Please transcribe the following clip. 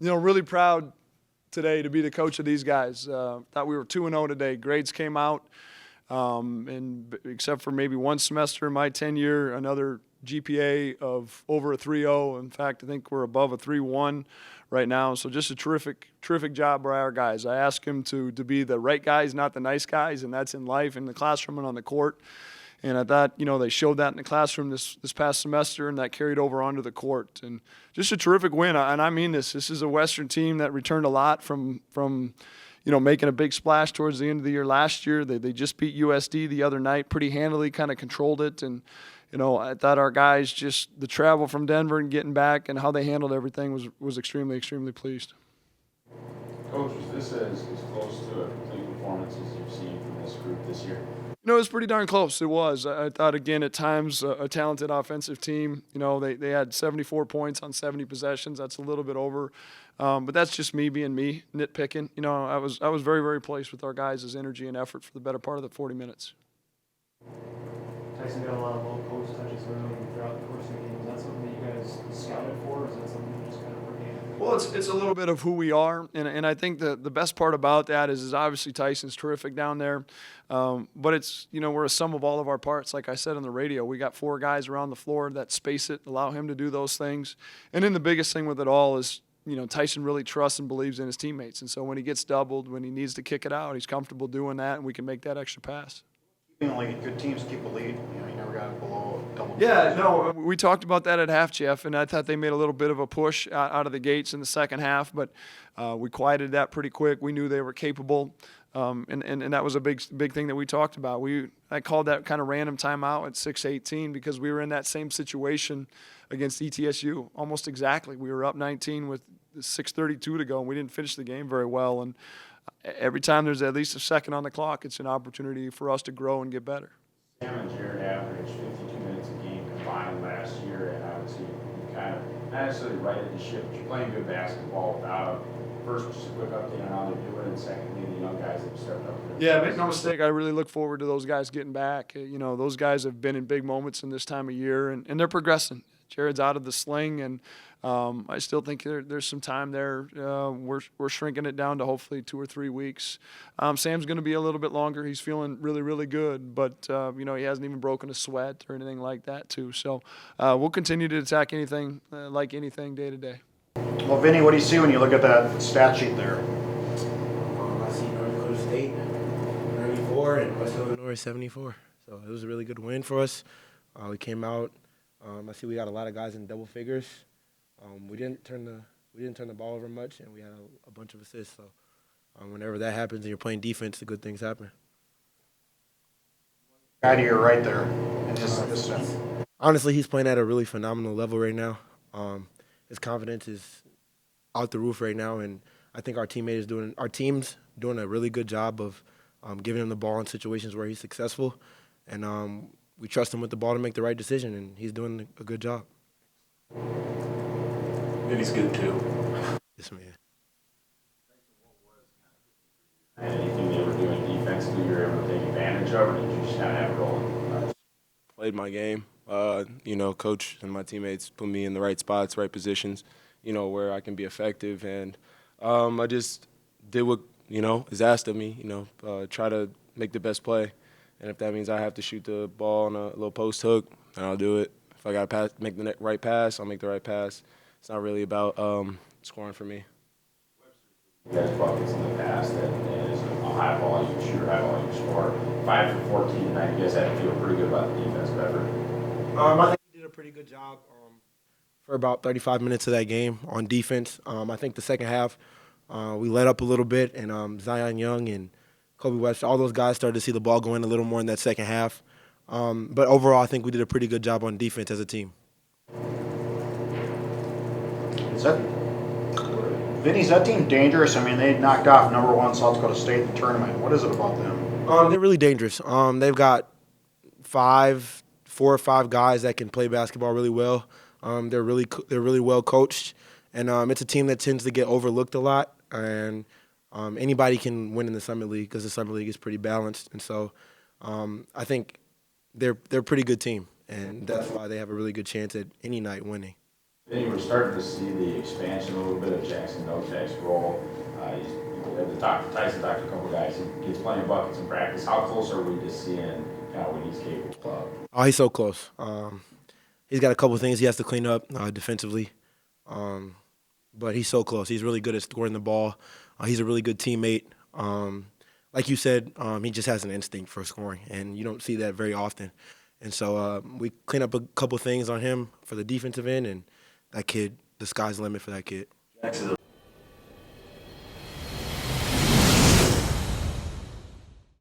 Really proud today to be the coach of these guys. Thought we were 2-0 today. Grades came out, and except for maybe one semester in my tenure, another GPA of over a 3.0. In fact, I think we're above a 3.1 right now. So just a terrific job by our guys. I ask them to be the right guys, not the nice guys, and that's in life, in the classroom, and on the court. And I thought, they showed that in the classroom this past semester, and that carried over onto the court. And just a terrific win. And I mean this. This is a Western team that returned a lot from making a big splash towards the end of the year last year. They just beat USD the other night pretty handily, kind of controlled it. And, I thought our guys, just the travel from Denver and getting back and how they handled everything was extremely, extremely pleased. Coach, is this as close to a complete performance as you've seen from this group this year? It was pretty darn close. It was. I thought, again, at times, a talented offensive team. They had 74 points on 70 possessions. That's a little bit over. But that's just me being me, nitpicking. I was very, very pleased with our guys' energy and effort for the better part of the 40 minutes. Tyson got a lot of low post touches early throughout the course of the game. Is that something that you guys scouted for, or is that something you just kind of organic? Well, it's a little bit of who we are, and I think the best part about that is obviously Tyson's terrific down there, but it's we're a sum of all of our parts. Like I said on the radio, we got 4 guys around the floor that space it, allow him to do those things, and then the biggest thing with it all is Tyson really trusts and believes in his teammates, and so when he gets doubled, when he needs to kick it out, he's comfortable doing that, and we can make that extra pass. Like good teams keep a lead. You never got below double. Yeah, no, we talked about that at half, Jeff, and I thought they made a little bit of a push out of the gates in the second half, but we quieted that pretty quick. We knew they were capable, and that was a big thing that we talked about. I called that kind of random timeout at 6:18 because we were in that same situation against ETSU, almost exactly. We were up 19 with 6:32 to go, and we didn't finish the game very well. And every time there's at least a second on the clock, it's an opportunity for us to grow and get better. Sam and Jared averaged 52 minutes a game combined last year, and obviously you kind of not necessarily righted the ship, but you're playing good basketball without them. First, just a quick update on how they're doing, and secondly, the young guys that have stepped up. Yeah, make no mistake, I really look forward to those guys getting back. Those guys have been in big moments in this time of year, and they're progressing. Jared's out of the sling, and I still think there's some time there. We're shrinking it down to hopefully 2 or 3 weeks. Sam's going to be a little bit longer. He's feeling really, really good, but he hasn't even broken a sweat or anything like that too. So we'll continue to attack anything day to day. Well, Vinnie, what do you see when you look at that stat sheet there? I see North Dakota State 94 and West Illinois 74. So it was a really good win for us. We came out. I see we got a lot of guys in double figures. We didn't turn the ball over much, and we had a bunch of assists. So whenever that happens and you're playing defense, the good things happen. Guy to your right there. Honestly, he's playing at a really phenomenal level right now. His confidence is out the roof right now, and I think our team's doing a really good job of giving him the ball in situations where he's successful, and we trust him with the ball to make the right decision, and he's doing a good job. Vinnie's good too. Yes, man. Anything they were doing defensively you were able to take advantage of, or did you just kind of have a role? Played my game. Coach and my teammates put me in the right spots, right positions, where I can be effective. And I just did what, is asked of me, try to make the best play. And if that means I have to shoot the ball on a little post hook, then I'll do it. If I got to make the right pass, I'll make the right pass. It's not really about scoring for me. You guys buckets in the past that is a high volume shooter, high volume scorer. 5 for 14 tonight. You guys had to feel pretty good about the defense, Bever. I think we did a pretty good job for about 35 minutes of that game on defense. I think the second half we let up a little bit, and Zion Young and Kobe West, all those guys started to see the ball going a little more in that second half. But overall, I think we did a pretty good job on defense as a team. Vinnie, is that team dangerous? I mean, they knocked off number 1 South Dakota State in the tournament. What is it about them? They're really dangerous. They've got 4 or 5 guys that can play basketball really well. They're really well coached, and it's a team that tends to get overlooked a lot. And anybody can win in the Summer League because the Summer League is pretty balanced. And so I think they're a pretty good team, and that's why they have a really good chance at any night winning. Then you were starting to see the expansion a little bit of Jackson Novak's role. Tyson talked to a couple guys. He gets plenty of buckets in practice. How close are we to seeing kind of what he's capable of? Oh, he's so close. He's got a couple things he has to clean up defensively, but he's so close. He's really good at scoring the ball. He's a really good teammate. Like you said, he just has an instinct for scoring, and you don't see that very often. And so we clean up a couple things on him for the defensive end, and that kid, the sky's the limit for that kid. Jackson,